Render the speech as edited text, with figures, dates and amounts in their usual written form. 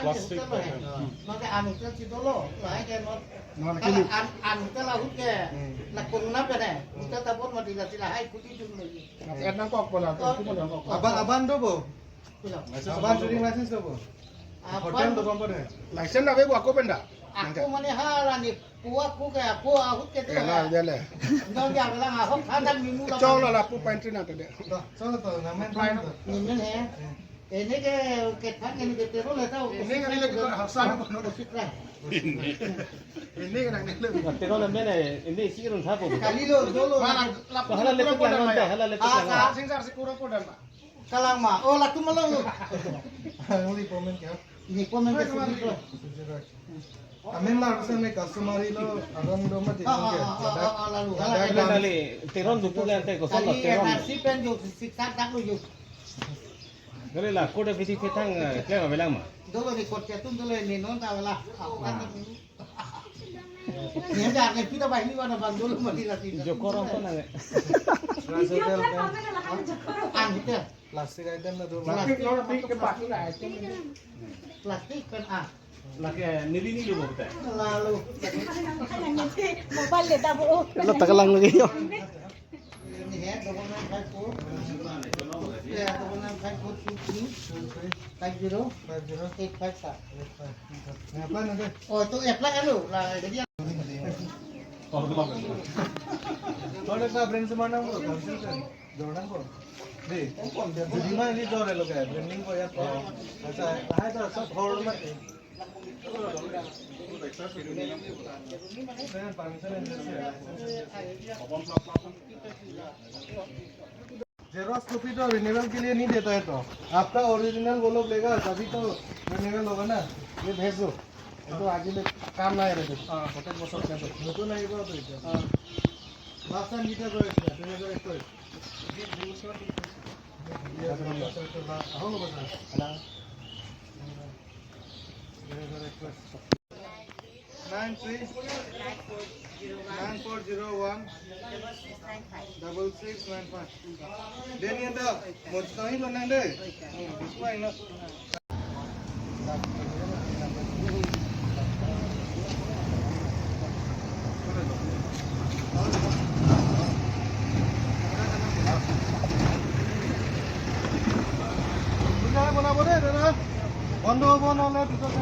plastik. Nó cái ăn cái chỉ đó lại cái nó Nó là cái cái lụt. ăn cái là hút cái là cùng nắp cái này kita tabur mati lah sila hai kuti chung lagi Et nang kok pala, itu mana kok. Aban do bo. bila Aban driving license do bo. Hotel do bumper hai. License na bego aku benda. aku mana hal ni aku ke aku hút cái Ya lah, dia le. nó yang là hút thang minggu Chau la pu pantry na tadi. Chalo to na main plan to. nhìn thế ini cái thang ini cái terus là tao Ini kan ile kita hasan ko no. sikra Ini kan nang ile. Pero la mena ini sirun thapo. kali lo dolo Mana lap Hala letuk lang nanti, hala letuk lang. Ah, sing sar siguro po dan, Pak. kalang mah oh lah tu malu Only payment kya? ini pun memang segitu Amin la person mein customer lo agan do mat din ke. lalu Dali, tiron dupu lang tayo ko kali solo tiron. nasi pen juk siksa tak lu juk Dali la ko da piti fetang kaya bilang ma. dulu di kota tu dulu ini non tahu lah ini dah ni kita bayi ni mana bang dulu mati lah sini Jokorong ko nang. Hotel an itu plastic item na do. Plastik lo ti ke pak na item. plastik kan ah Laki nili-nili mo kita. lalu Mobile data buo. Lo tagalang lagi yo. ini ya dokumen kai ko ya dokumen kai ko sini 50 857 Na plan na de. oh itu apply kan lu lah jadi Thode sa friends se mana mo cancel kar. Jordan ko. De. Dima ni do re lo ka. Branding ko ya. Acha raha to sab hold mat. Xerox copy तो renewal के लिए नहीं देता है तो आपका original वो लोग लेगा तभी तो रिन्यूअल होगा ना ये भेज दो ये तो आगे में काम ना है रे हां होटल बस क्या तो तो नहीं बोल तो हां लास्ट टाइम मीटर को एक हो बता 9401 6695 Deni anda mau tahu lo nang deh display no বন্ধ হব নহলে পিছত